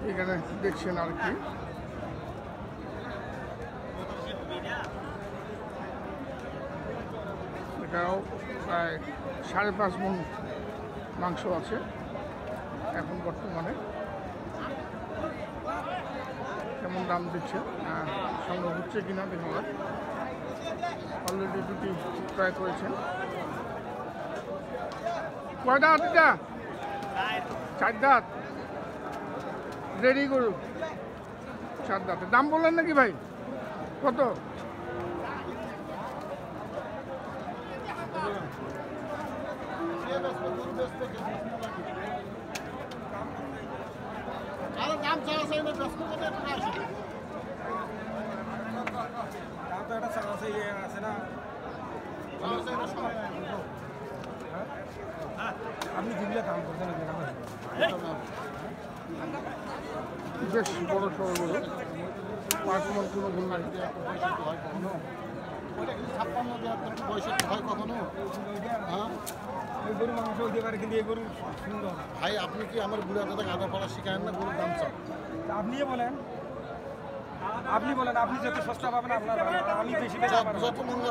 এখানে দেখছেন আর কি এটাও প্রায় 5.5 মণ মাংস আছে এখন বর্তমানে। কেমন দাম দিচ্ছে সংগ্রহ হচ্ছে কিনা দেখুন। অলরেডি দুটি ক্রয় করেছেন। কয় দাঁত এটা? 4 দাঁত। রেডি গরু 4 দাঁতের। দাম বললেন নাকি ভাই? কত? আপনি দিলে দাম করছেন বেশ বড় সড়ো গরু, 5 মণ কোনো ভুল নাই। গরু মাংস হইতে পারে কিন্তু এই গরু সুন্দর। ভাই আপনি কি আমার বুড়া দাদা গাঁদা পড়া শিখায়েন না গরুর দাম চান? আপনিও বলেন, আপনি বলেন, আপনি যত সস্তা পাবেন আপনার ভালো, আমি বেশি যত মূল্য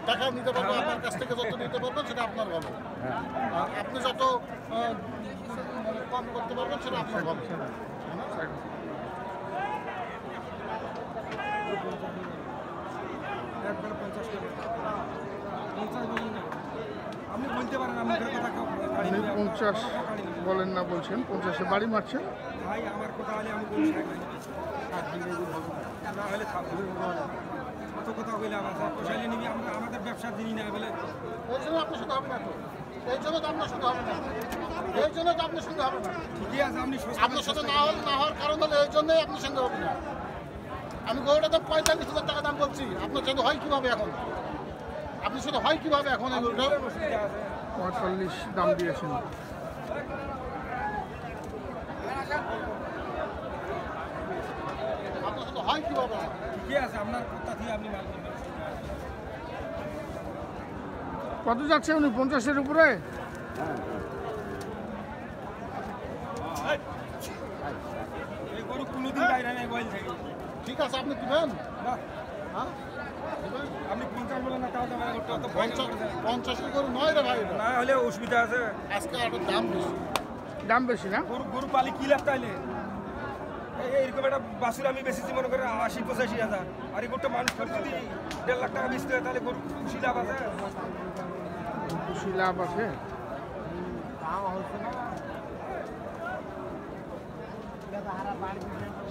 টাকা নিতে পারবো আপনার কাছ থেকে যত নিতে পারবেন সেটা আপনার ভালো, আর আপনি যত কম করতে পারবেন সেটা আপনার ভালো। একবার 50 টাকা 50 বলেন না, আপনি বলতে পারেন আমার কথা কেউ 50 বলেন না বলছেন, 50-এ বাড়ি মারছেন। ভাই আমার কথা হলে আমি বলি না হলে থাকবে কত কথা বলে আমার পোষাইলে নিবি, আমরা আমাদের ব্যবসার দিনই না বলে এই জন্য আপনার সাথে হবে না, তো এই জন্য তো আপনার সাথে হবে না, এই জন্য তো আপনার সঙ্গে হবে না। ঠিকই আছে, আপনি আপনার সাথে না হওয়ার কারণ হলো এই জন্যই আপনার সঙ্গে হবে না। আমি গরুটার দাম 45,000 টাকা দাম বলছি, আপনার সাথে হয় কীভাবে এখন? আপনার সাথে হয় কীভাবে এখন এই গরুটা? 45 দাম দিয়েছেন। আপনার সাথে হয় কীভাবে? ঠিকই আছে, আপনার কথা দিয়ে আপনি মাল করবেন। কত যাচ্ছে উনি? 50-এর উপরে? এই গরু কোনোদিন বাইরে নেই বল থেকে। ঠিক আছে, আপনি দিবেন না হ্যাঁ আপনি 50 বলেন না, তাও তো আমার করতে হতো 50 গরু নয় রে ভাই, না হলে অসুবিধা আছে। আজকে আরো দাম বেশি। দাম বেশি না? গরু গরু পালি কি লাভ তাইলে? এইরকম একটা বাছুর আমি বেশি মনে করে 80-85,000, আর এই গরুটা মানুষ যদি 1.5 লাখ টাকা বেচতে হয় তাহলে গরু খুশি লাভ আছে। খুশি লাভ আছে।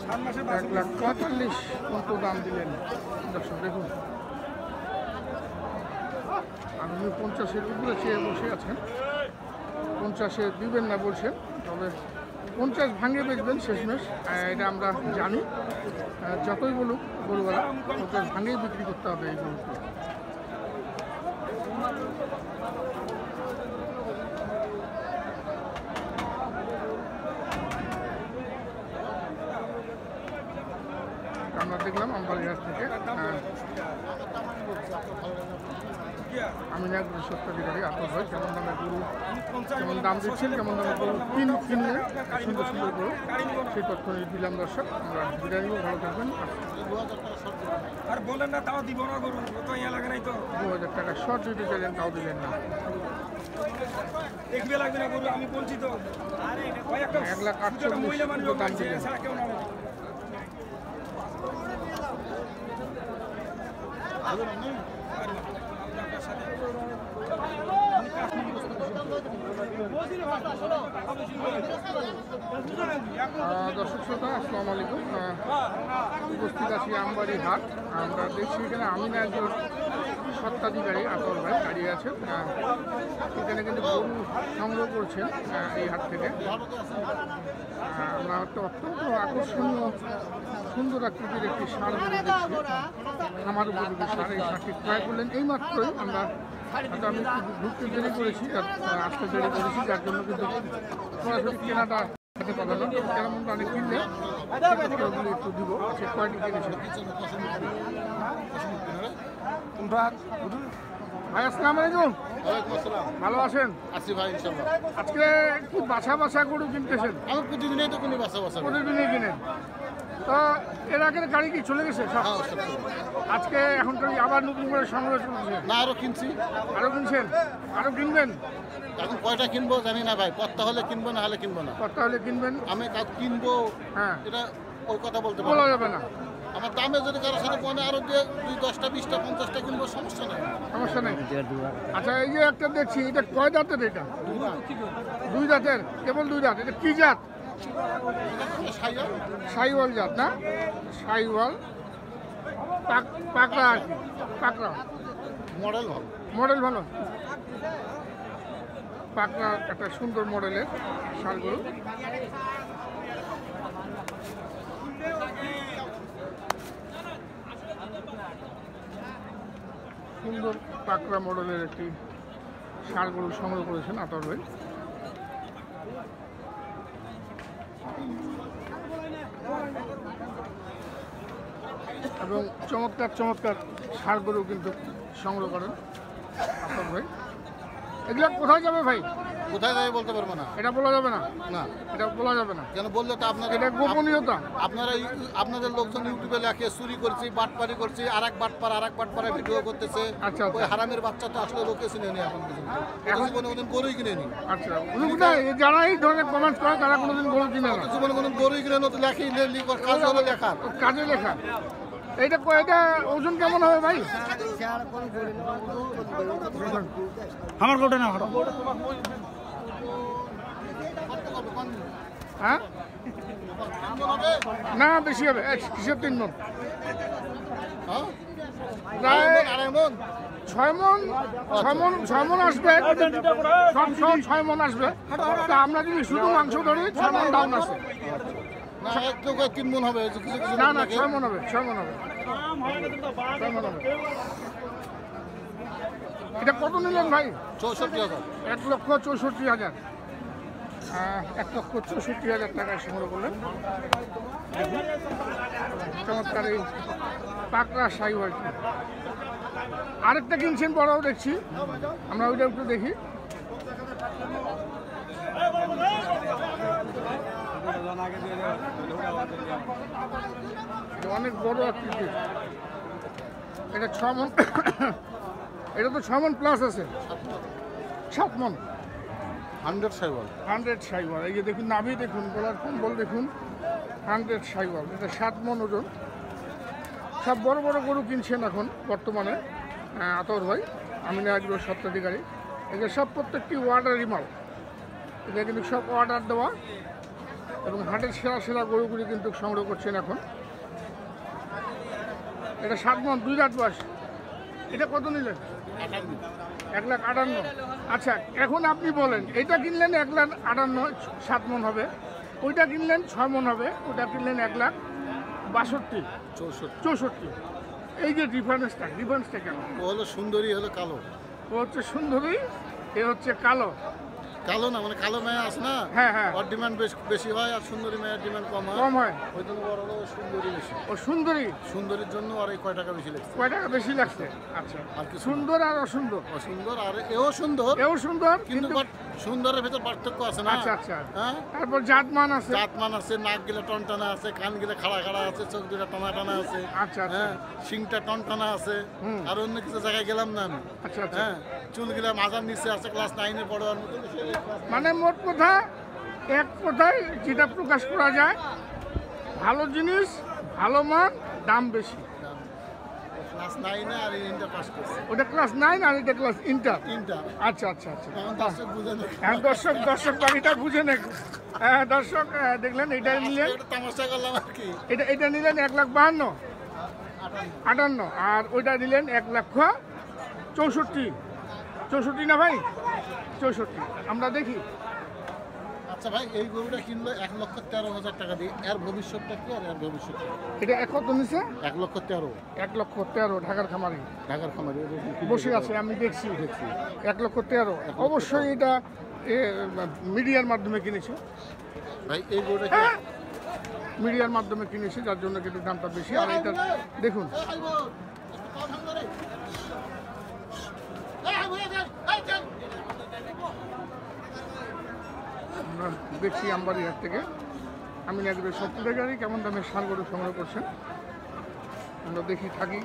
7 মাসের বাছুর 1,45,000 কত দাম দিলেন দর্শক দেখুন। আপনি 50-এর উপরে চেয়ে বসে আছেন, 50-এ দিবেন না বলছেন, তবে 50 ভাঙে বেচবেন শেষমেশ, এটা আমরা জানি। যতই বলুক গরুওয়ালা, 50 ভাঙেই বিক্রি করতে হবে এই গরুকে। আমরা দেখলাম আমবাড়িহাট থেকে আমি না গরু সত্যাধিকারী আতর ভাই, কেমন দামের গরু, কেমন দাম দিচ্ছেন, কেমন দামের গরু কিনলে সুন্দর সুন্দর গরু, সেই তথ্য দিলাম দর্শক। আমরা বিদায় নিব, ভালো থাকবেন। আর বলেন না তাও দিব না, গরু তো ইয়া লাগে নাই তো। 2000 টাকা শর্ট দিতে চাইলেন, তাও দিলেন না। দেখবে লাগবে না গরু, আমি বলছি তো। 1,48,000 মহিলা মানুষ দাম দিলেন। কেউ না দর্শক শ্রোতা আসসালামু আলাইকুম। উপস্থিত আছি আমবাড়ি হাট। আমরা দেখছি এখানে আমিনা একজন সত্ত্বাধিকারী আতর ভাই দাঁড়িয়ে আছে। এখানে কিন্তু গরু সংগ্রহ করছেন এই হাট থেকে। আমরা একটা অত্যন্ত আকর্ষণীয় সুন্দর আকৃতির একটি ষাঁড় গরু দেখছি, খামার উপযোগী ষাঁড়। এই ষাঁড়টি ক্রয় করলেন এই মাত্রই। আমরা হয়তো আমি একটু ঢুকতে দেরি করেছি, আসতে দেরি করেছি, যার জন্য কিন্তু সরাসরি কেনাটা খেতে পারলাম না। কেমন দামে কিনলে ওগুলো একটু দিব। সে কয়টি কিনেছে ভাই আসসালামু আলাইকুম। ওয়ালাইকুম আসসালাম। ভালো আছেন? আছি ভাই ইনশাল্লাহ। আজকে কি বাছা গরু কিনতেছেন? আমি প্রতিদিনই তো কোনো বাসা বাসা প্রতিদিনই কিনেন। তো এর আগের গাড়ি কি চলে গেছে সব? হ্যাঁ সব চলে। আজকে এখন তো আবার নতুন করে সংগ্রহ চলছে। না আরও কিনছি, আরও কিনছেন? আরও কিনবেন? এখন কয়টা কিনবো জানি না ভাই, পত্তা হলে কিনবো না হলে কিনবো না। কত হলে কিনবেন? আমি কাজ কিনবো হ্যাঁ, এটা ওই কথা বলতে বলা পারবো না। যাবে না, আমার দামে যদি কারোর সাথে পড়ে আরো দুই 10টা 20টা 50টা কিনবো, সমস্যা নেই। সমস্যা নেই। আচ্ছা, এই যে একটা দেখছি, এটা কয় দাঁতের? এটা দুই না, 2 দাঁতের, কেবল 2 দাঁত। এটা কি জাত? এটা সাইয়া, সাইওয়াল জাত না? সাইওয়াল পাকড়া আর কি, পাকড়া মডেল ভালো। মডেল ভালো। পাকড়া একটা সুন্দর মডেলের ষাঁড় সুন্দর পাকড়া মডেলের একটি ষাঁড় গরু সংগ্রহ করেছেন আতর ভাই। এবং চমৎকার ষাঁড় গরু কিন্তু সংগ্রহ করেন আতর ভাই। এগুলো কোথায় যাবে ভাই? কোথায় যাবে বলতে পারবো না। এটা বলা যাবে না, না এটা বলা যাবে না, কেন বললে তো আপনাদের এটা গোপনীয়তা। আপনাদের লোকজন ইউটিউবে লেখে চুরি করছি, বাটপারি করছি, আরেক বাটপাড়া ভিডিও করতেছে। আচ্ছা, ওই হারামের বাচ্চা তো আসলে লোকে চিনে নি এখন পর্যন্ত। জীবনে কোনোদিন গরুই কিনে নি। আচ্ছা, যারা এই ধরনের কমেন্টস করে তারা কোনোদিন গরু কিনে না। জীবনে কোনোদিন গরুই কিনে নি, তো লেখেই কাজ হলো লেখা। কাজে লেখা। এটা ওজন কেমন হবে ভাই? আমার গোটা না হ্যাঁ, না বেশি হবে। কিসের 3 মণ? হ্যাঁ? প্রায় আড়াই মণ? 6 মণ। 6 মণ আসবে, সব 6 মণ আসবে। তা আমরা যদি শুধু মাংস ধরি 6 মণ ডাউন আছে। না, এক লোক 3 মণ হবে। কিছু কিছু না, লোক 6 মণ হবে, 6 মণ হবে। এটা কত নিলেন ভাই? 64,000। 1,64,000। 1,64,000 টাকায় সংগ্রহ করলেন। চমৎকার এই পাকড়া সাইওয়াল। আরেকটা কিনছেন বড়ও দেখছি, আমরা ওইটা একটু দেখি। অনেক বড় আকৃতির। এটা 6 মণ। এটা তো 6 মণ প্লাস আছে, 7 মণ। 100 সাইওয়াল। 100 সাইওয়াল। এই যে দেখুন, নাভি দেখুন, গলার কম্বল দেখুন। 100 সাইওয়াল, এটা 7 মণ ওজন। সব বড় গরু কিনছেন এখন বর্তমানে আতর ভাই, আমিনা এগ্রোর স্বত্বাধিকারী। এগুলো সব প্রত্যেকটি অর্ডারি মাল। এটা কিন্তু সব অর্ডার দেওয়া এবং হাটের সেরা গরুগুলি কিন্তু সংগ্রহ করছেন এখন। এটা 7 মণ, 2 দাঁত বয়স। এটা কত নিলেন? 1,58,000। আচ্ছা, এখন আপনি বলেন, এটা কিনলেন 1,58,000, 7 মণ হবে। ওইটা কিনলেন 6 মণ হবে। ওটা কিনলেন 1,62,000, 64। এই যে ডিফারেন্সটা কেন? ও হলো সুন্দরী, হলো কালো। ও হচ্ছে সুন্দরী, এ হচ্ছে কালো। কালো না, মানে কালো মেয়ে আছে না, হ্যাঁ হ্যাঁ, ওর ডিমান্ড বেশি হয়, আর সুন্দরী মেয়ের ডিমান্ড কম কম হয়। ওই জন্য বড় হলো সুন্দরী বেশি। ও সুন্দরী, সুন্দরীর জন্য আর এই কয় টাকা বেশি লাগছে। কয় টাকা বেশি লাগছে? আচ্ছা, আর কিছু সুন্দর আর অসুন্দর। অসুন্দর, আর এও সুন্দর, এও সুন্দর, কিন্তু সুন্দরের ভিতর পার্থক্য আছে না। আচ্ছা আচ্ছা। হ্যাঁ, তারপর জাতমান আছে, জাতমান আছে, নাক গিলা টনটানা আছে, কান গিলা খাড়া আছে, চোখ দুটা টানা আছে। আচ্ছা আচ্ছা। হ্যাঁ, শিংটা টনটানা আছে। আর অন্য কিছু জায়গায় গেলাম না আমি। আচ্ছা আচ্ছা। হ্যাঁ, চুল গিলা মাজার নিচে আছে, ক্লাস 9-এ পড়ার মতো। মানে মোট কথা, এক কথায় যেটা প্রকাশ করা যায়, ভালো জিনিস, ভালো মান, দাম বেশি। ক্লাস 9-এ আর ইন্টার পাস করছে। ওটা ক্লাস 9 আর এটা ক্লাস ইন্টার। আচ্ছা আচ্ছা আচ্ছা। এখন দর্শক বুঝে না। হ্যাঁ, দর্শক বাকিটা বুঝে নেই। দর্শক দেখলেন, এটা নিলেন, এটা তামাশা করলাম আর কি। এটা নিলেন 1,52,000, আর ওইটা নিলেন 1,64,000 না ভাই? 64। আমরা দেখি। আচ্ছা ভাই, এই গরুটা কিনলো 1,13,000 টাকা দিয়ে। এর ভবিষ্যৎটা কি? আর এর ভবিষ্যৎ এটা কত নিছে? 1,13,000। 1,13,000 ঢাকার খামারি ঢাকার খামারে বসে আছে, আমি দেখছি। 1,13,000। অবশ্যই এটা মিডিয়ার মাধ্যমে কিনেছে ভাই। এই গরুটা মিডিয়ার মাধ্যমে কিনেছে, যার জন্য কিন্তু দামটা বেশি। আর এটা দেখুন, আমরা দেখছি আমবাড়ি হাট থেকে আমি একবার সত্যি গাড়ি কেমন দামে ষাঁড় গরু সংগ্রহ করছেন আমরা দেখি থাকি।